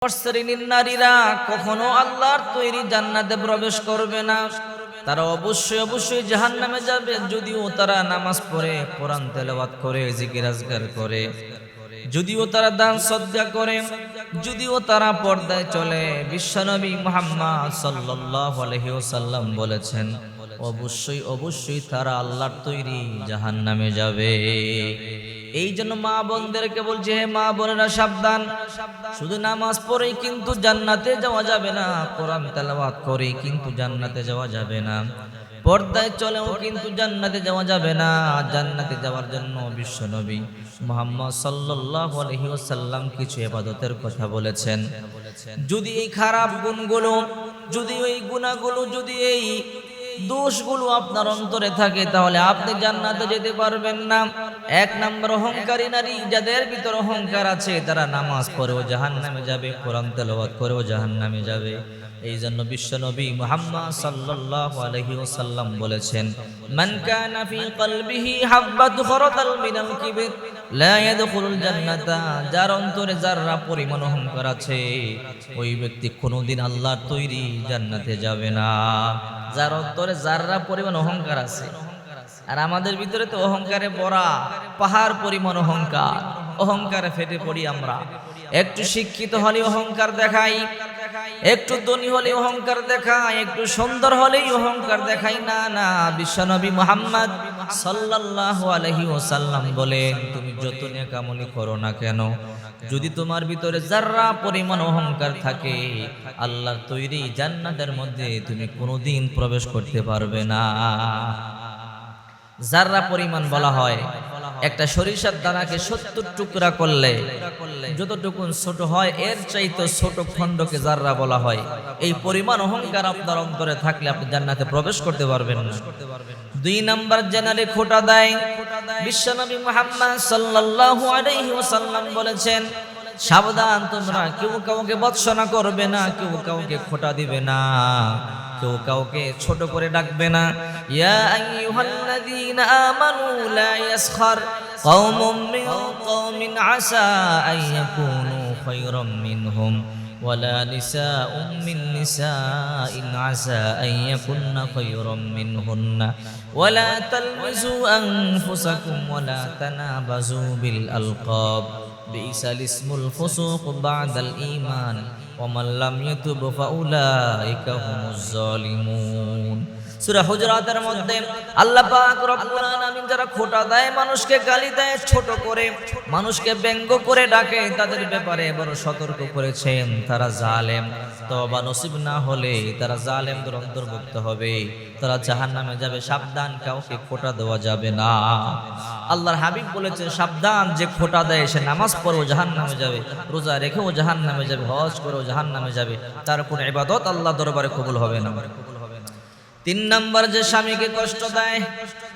শ্রেণীর নারীরা কখনো আল্লাহর তৈরি জান্নাতে প্রবেশ করবে না। তারা অবশ্যই জাহান্নামে যাবে, যদিও তারা নামাজ পড়ে, কোরআন তেলাওয়াত করে, জিকির আজকার করে, যদিও তারা দান সদকা করে, যদিও তারা পর্দায় চলে। বিশ্বনবী মুহাম্মদ সাল্লাল্লাহু আলাইহি ওয়াসাল্লাম বলেছেন, অবশ্যই তারা আল্লাহর তৈরি জাহান্নামে যাবে। এই জন্য মা বোনদেরকে বলছে, হে মা বোনেরা সাবধান, শুধু নামাজ পড়েই কিন্তু জান্নাতে যাওয়া যাবে না, কোরআন তেলাওয়াত করেই কিন্তু জান্নাতে যাওয়া যাবে না, পর্দায় চলেও কিন্তু জান্নাতে যাওয়া যাবে না। জান্নাতে যাওয়ার জন্য বিশ্বনবী মুহাম্মদ সাল্লাল্লাহু আলাইহি ওয়াসাল্লাম কিছু ইবাদতের কথা বলেছেন। যদি এই খারাপ গুণগুলো, যদি এই গুনাহগুলো, যদি এই দোষগুলো আপনার অন্তরে থাকে, তাহলে আপনি জান্নাতে যেতে পারবেন না। এক নম্বর, অহংকারী নারী, যাদের ভিতর অহংকার আছে, তারা নামাজ পড়েও জাহান্নামে যাবে, কোরআন তেলাওয়াত করেও জাহান্নামে যাবে। এই জন্য বিশ্বনবী মুহাম্মদ সাল্লাল্লাহু আলাইহি ওয়াসাল্লাম বলেছেন, মান কানা ফি কলবিহি হাববাতু খরতাল মিনাল কিবর লা ইয়াদখুলুল জান্নাতা। যার অন্তরে যাররা পরিমাণ অহংকার আছে, ওই ব্যক্তি কোনোদিন আল্লাহর তৈরি জান্নাতে যাবে না। যার অন্তরে যাররা পরিমাণ অহংকার আছে, আর আমাদের ভিতরে তো অহংকারে ভরা পাহাড় পরিমাণ অহংকার, অহংকারে ফেটে পড়ি আমরা। একটু শিক্ষিত হলে অহংকার দেখাই, একটু ধনী হলে অহংকার দেখাই, একটু সুন্দর হলেই অহংকার দেখাই। না, বিশ্বনবী মুহাম্মদ সাল্লাল্লাহু আলাইহি ওয়াসাল্লাম বলেন, তুমি যত নেক আমলই করো না কেন, যদি তোমার ভিতরে যাররা পরিমাণ অহংকার থাকে, আল্লাহর তৈরি জান্নাতের মধ্যে তুমি কোনোদিন প্রবেশ করতে পারবে না। যাররা পরিমাণ বলা হয়, একটা সরিষার দানাকে 70 টুকরা করলে যতটুকু ছোট হয়, এর চাইতে ছোট খণ্ডকে যাররা বলা হয়। এই পরিমাণ অহংকার আপনার অন্তরে থাকলে আপনি জান্নাতে প্রবেশ করতে পারবেন না। 2 নাম্বার, জেনারে খোঁটা দেয়। বিশ্বনবী মুহাম্মদ সাল্লাল্লাহু আলাইহি ওয়াসাল্লাম বলেছেন, সাবধান, তোমরা কেউ কাউকে ভৎসনা করবে না, কেউ কাউকে খোঁটা দিবে না, কেউ কাউকে ছোট করে ডাকবে না। ইয়া আইয়ুহাল্লাযীনা আমানু লা ইয়াসখার কওমুম মিন কওমিন আসা আইয়াকুনু খায়রাম মিনহুম ওয়ালা নিসাউম মিন নিসাইন আসা আইয়াকুন্না খায়রাম মিনহুন্না ওয়ালা তালমিজু আনফুসাকুম ওয়ালা তানাবাজু বিল আলকাব বিইসাল ইসমুল ফুসুক বা'দাল ঈমান ওয়ামান লাম ইয়াতুব ফাউলাইকা হুমুজ জালিমুন। সূরা হুজুরাতের মধ্যে আল্লাহ পাক রব্বুল আলামিন যারা খোঁটা দেয়, মানুষকে গালি দেয়, ছোট করে, মানুষকে ব্যঙ্গ করে ডাকে, তাদের ব্যাপারে বড় সতর্ক করেছেন, তারা জালেম। তওবা নসিব না হলে তারা জালেমদের অন্তর্ভুক্ত হবে, তারা জাহান্নামে যাবে। সাবধান, কাউকে খোঁটা দেওয়া যাবে না। আল্লাহর হাবিব বলেছেন, সাবধান, যে খোঁটা দেয় সে নামাজ পড়েও জাহান্নামে যাবে, রোজা রেখেও জাহান্নামে যাবে, হজ করেও জাহান্নামে যাবে, তার কোনো ইবাদত আল্লাহ দরবারে কবুল হবে না। 3 নাম্বার, যে স্বামীকে কষ্ট দেয়,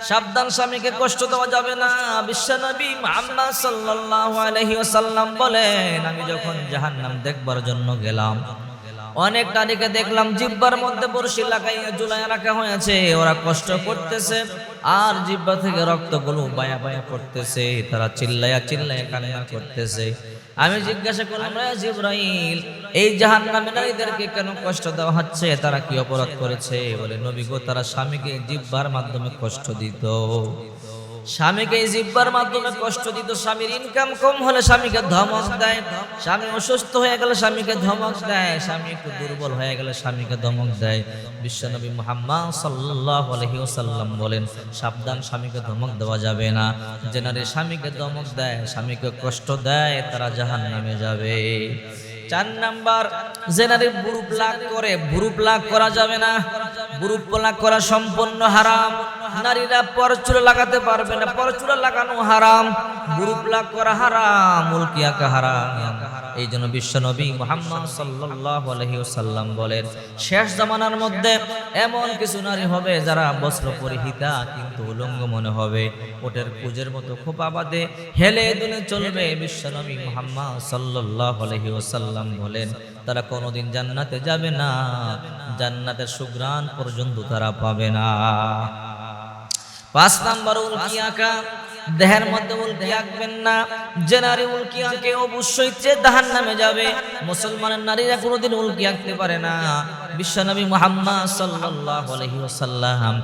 সাবধান, স্বামীকে কষ্ট দেওয়া যাবে না। বিশ্বনবী মুহাম্মদ সাল্লাল্লাহু আলাইহি ওয়াসাল্লাম বলেন, আমি যখন জাহান্নাম দেখবার জন্য গেলাম, অনেক নারীকে দেখলাম জিহ্বার মধ্যে বড়শি লাগাইয়া ঝুলাইয়া রাখা হয়েছে, ওরা কষ্ট করতেছে, আর জিহ্বা থেকে রক্তগুলো বায়া বায়া পড়তেছে, তারা চিল্লাইয়া কান্না করতেছে। আমি জিজ্ঞাসা করলাম, হে জিবরাইল, এই জাহান্নামী নারীদেরকে কেন কষ্ট দেওয়া হচ্ছে, তারা কি অপরাধ করেছে? বলে, নবী গো, তারা স্বামীকে জিহ্বার মাধ্যমে কষ্ট দিত, স্বামীকে জিহ্বার মাধ্যমে কষ্ট দিত। স্বামীর ইনকাম কম হলে স্বামীকে ধমক দেয়, স্বামী অসুস্থ হয়ে গেলে স্বামীকে ধমক দেয়, স্বামী একটু দুর্বল হয়ে গেলে স্বামীকে ধমক দেয়। বিশ্বনবী মুহাম্মদ সাল্লাল্লাহু আলাইহি ওয়াসাল্লাম বলেন, সাবধান, স্বামীকে ধমক দেওয়া যাবে না। যে নারী স্বামীকে ধমক দেয়, স্বামীকে কষ্ট দেয়, তারা জাহান্নামে যাবে। 4 নাম্বার, যে নারী বুড়ু প্লাগ করে, বুড়ু প্লাগ করা যাবে না, বুড়ু প্লাগ করা সম্পূর্ণ হারাম। নারীরা পরচুলা লাগাতে পারবে না, পরচুলা লাগানো হারাম, বুড়ু প্লাগ করা হারাম, উলকিয়াকা হারাম। এই জন্য বিশ্বনবী মুহাম্মদ সাল্লাল্লাহু আলাইহি ওয়াসাল্লাম বলেন, শেষ জামানার মধ্যে এমন কিছু নারী হবে যারা বস্ত্র পরিহিতা কিন্তু উলঙ্গ মনে হবে, ওটের কুজের মতো খোপা বাঁধে হেলে দুলে চলবে। বিশ্বনবী মুহাম্মদ সাল্লাল্লাহু আলাইহি ওয়াসাল্লাম বলেন, তারা কোনোদিন জান্নাতে যাবে না, জান্নাতের সুঘ্রাণ পর্যন্ত তারা পাবে না। 5 নাম্বার, উলকিয়াকা, দেহের মধ্যে উল্কি আঁকবেন না। যে নারী উল্কি আঁকে অবশ্যই জাহান্নামে যাবে। মুসলমানের নারীরা কোনোদিন উল্কি আঁকতে পারে না। বিশ্বনবী মুহাম্মদ সাল্লাল্লাহু আলাইহি ওয়াসাল্লাম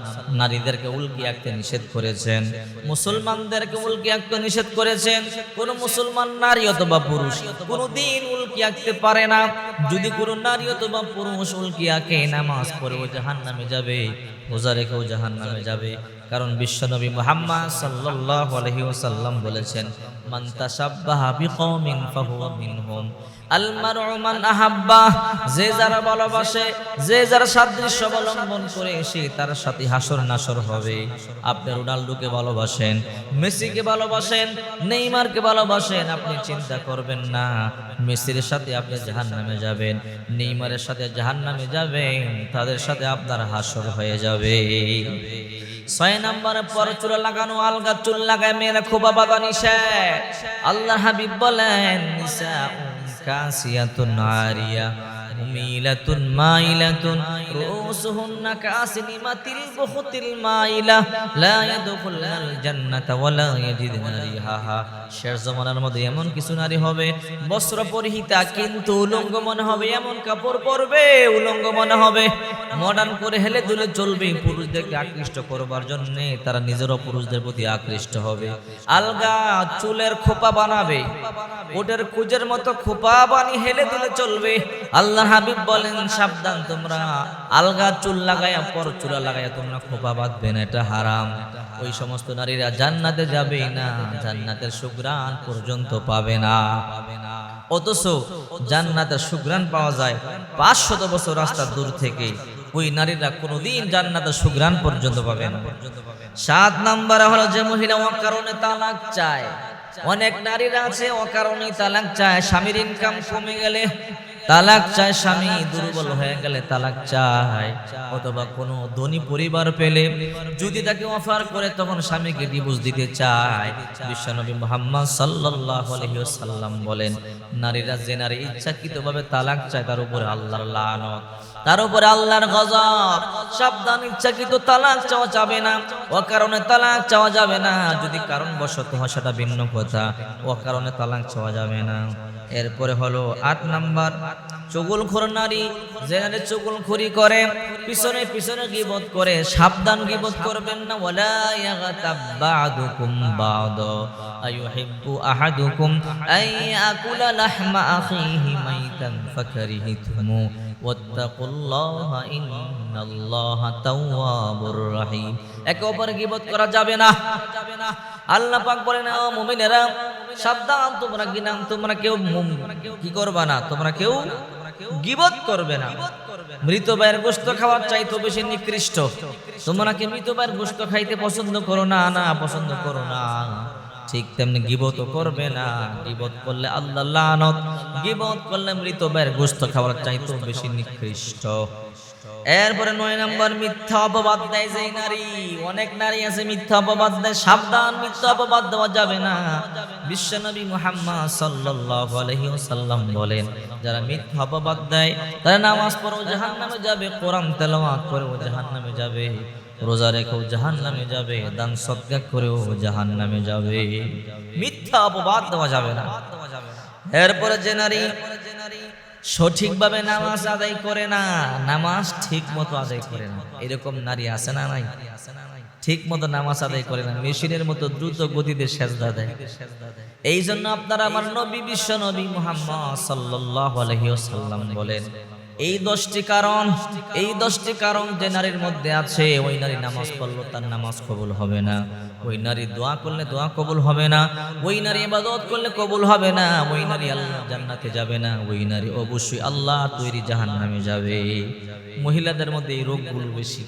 নারীদেরকে উল্কি আঁকতে নিষেধ করেছেন, মুসলমানদেরকে উল্কি আঁকতে নিষেধ করেছেন। কোন মুসলমান নারী অথবা পুরুষ কোনোদিন উল্কি আঁকতে পারে না। যদি কোনো নারী অথবা পুরুষ উল্কি আঁকে নামাজ পড়েও জাহান্নামে যাবে, রোজা রেখেও জাহান্নামে যাবে। কারণ বিশ্বনবী মুহাম্মদ সাল্লাল্লাহু আলাইহি ওয়াসাল্লাম বলেছেন, মান তাশাব্বাহা বিকওমিন ফাহুয়া মিনহুম। আল মারউ মান আহাব্বা, যে যারা ভালোবাসে, যে যারা সাদৃশ্য অবলম্বন করে সে তার সাথে হাসর নাসর হবে। আপনি রোনাল্ডোকে ভালোবাসেন, মেসিকে ভালোবাসেন, নেইমারকে ভালোবাসেন, আপনি চিন্তা করবেন না মেসির সাথে আপনি জাহান্নামে যাবেন, নেইমারের সাথে জাহান্নামে যাবেন, তাদের সাথে আপনার হাসর হয়ে যাবে। 6 নম্বরে পরচুলা লাগানো, আলগা চুল লাগায় মেয়েরা খুব আবাদা নিষেধ। আল্লাহ হাবিব বলেন, নিসাউন কাসিয়াতুন আরিয়া মুমিলাতুন মাইলাতুন রুসুহুন্না কাসিনিমাতিল বুখতিল মাইলা লা ইয়াদখুলুল জান্নাতা ওয়া লা ইয়াজিদুনা রিহাহা। শেষ জামানার মধ্যে এমন কিছু নারী হবে বস্ত্র পরিহিতা কিন্তু উলঙ্গ মনে হবে, এমন কাপড় পরবে উলঙ্গ মনে হবে, মডার্ন করে হেলে দুলে চলবে, পুরুষদেরকে আকৃষ্ট করবার জন্য তারা নিজেরও পুরুষদের প্রতি আকৃষ্ট হবে। আলগা চুলের খোপা বানাবে, ওটার কুজের মতো খোপা বানিয়ে হেলে দুলে চলবে। আল্লাহ হাবিব বলেন, সাবধান, তোমরা আলগা চুল লাগায়া পরচুলা লাগায়া তোমরা খোপা বাঁধবে না, এটা হারাম। ওই সমস্ত নারীরা জান্নাতে যাবে না, জান্নাতের সুঘ্রাণ পর্যন্ত পাবে না। অথচ জান্নাতের সুঘ্রাণ পাওয়া যায় 500 বছর রাস্তা দূর থেকে। ওই নারীরা কোনোদিন জান্নাতের সুঘ্রাণ পর্যন্ত পাবে না। 7 নম্বরে হলো যে মহিলা অকারণে তালাক চায়। অনেক নারীরা আছে অকারণে তালাক চায়, স্বামীর ইনকাম কমে গেলে তালাক চায়, স্বামী দুর্বল হয়ে গেলে তালাক চায়, অথবা কোনো ধনী পরিবার পেলে যদি তাকে অফার করে তখন স্বামীকে ডিভোর্স দিতে চায়। বিশ্বনবী মুহাম্মদ সাল্লাল্লাহু আলাইহি ওয়াসাল্লাম বলেন, নারীরা যে নারী ইচ্ছাকৃতভাবে তালাক চায় তার উপরে আল্লাহর লানত, তার উপরে আল্লাহর গজব। সাবধান, ইচ্ছাকৃত তালাক চাওয়া যাবে না, অকারণে তালাক চাওয়া যাবে না। যদি কারণবশত হয় সেটা ভিন্ন কথা, অকারণে তালাক চাওয়া যাবে না। এরপরে হলো 8 নাম্বার, চুগলখোর নারী। যে নারী চুগলখড়ি করে, পিছনে পিছনে গীবত করে, সাবধান, গীবত করবেন না। ওয়ালা ইয়াগতাব বা'দুকুম বা'দা আইয়ুহিব্বু আহাদুকুম আইয়াকুলা লাহমা আখিহি মাইতান ফাকারিহিতুমু ওয়াত্তাকুল্লাহা ইন্নাল্লাহা তাওয়াবুর রহিম। একে অপরের গীবত করা যাবে না। আল্লাহ পাক বলেন, ও মুমিনেরা সাবধান, তোমরা কেউ কি করবা না, তোমরা কেউ গীবত করবে না। মৃত ভাইয়ের গোশত খাওয়ার চাইতে বেশি নিকৃষ্ট। তোমরা কি মৃত ভাইয়ের গোশত খাইতে পছন্দ করো না? না, পছন্দ করো না। ঠিক তেমনি গীবত করবে না। গীবত করলে আল্লাহর লানত, গীবত করলে মৃত ভাইয়ের গোশত খাওয়ার চাইতে বেশি নিকৃষ্ট। এরপরে 9 নম্বর, মিথ্যা অপবাদ দেয় যে নারী। অনেক নারী আছে মিথ্যা অপবাদ দেয়, সাবধান, মিথ্যা অপবাদ দেওয়া যাবে না। বিশ্বনবী মুহাম্মদ সাল্লাল্লাহু আলাইহি ওয়াসাল্লাম বলেন, যারা মিথ্যা অপবাদ দেয় তারা নামাজ পড়েও জাহান্নামে যাবে, কোরআন তেলাওয়াত করেও জাহান্নামে যাবে, রোজা রেখেও জাহান্নামে যাবে, দান সদকা করেও জাহান্নামে যাবে। মিথ্যা অপবাদ দেওয়া যাবে না। এরপরে যে নারী সঠিকভাবে নামাজ আদায় করে না, নামাজ ঠিক মতো আদায় করে না, এরকম নারী আছে না নাই? ঠিক মতো নামাজ আদায় করে না, মেশিনের মতো দ্রুত গতিতে সেজদা দেয়। এই জন্য আপনারা আমার নবী বিশ্ব নবী মুহাম্মদ সাল্লাল্লাহু আলাইহি ওয়াসাল্লাম বলেন, এই 10টি কারণ যে নারীর মধ্যে আছে, ওই নারী নামাজ পড়লো তার নামাজ কবুল হবে না, ওই নারী দোয়া করলে দোয়া কবুল হবে না, ওই নারী ইবাদত করলে কবুল হবে না, ওই নারী আল্লাহ জান্নাতে যাবে না, ওই নারী অবশ্যই আল্লাহ তৈরি জাহান্নামে যাবে। মহিলাদের মধ্যে এই রোগগুলো বেশি।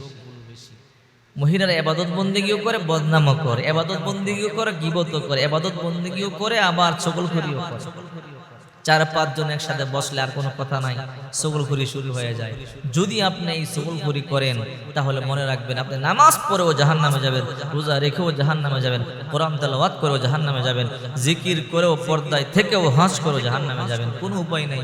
মহিলারা ইবাদত বন্দেগীও করে, বদনামও করে, ইবাদত বন্দেগীও করে, গীবতও করে, ইবাদত বন্দেগীও করে, আবার চগলখড়িও করে। 4-5 জন একসাথে বসলে আর কোনো কথা নাই, চগলখড়ি শুরু হয়ে যায়। যদি আপনি এই চগলখড়ি করেন তাহলে মনে রাখবেন, আপনি নামাজ পড়েও জাহান্নামে যাবেন, রোজা রেখেও জাহান্নামে যাবেন, কোরআন তেলাওয়াত করেও জাহান্নামে যাবেন, জিকির করেও, পর্দায় থেকেও হাঁস করেও জাহান্নামে যাবেন। কোনো উপায় নাই।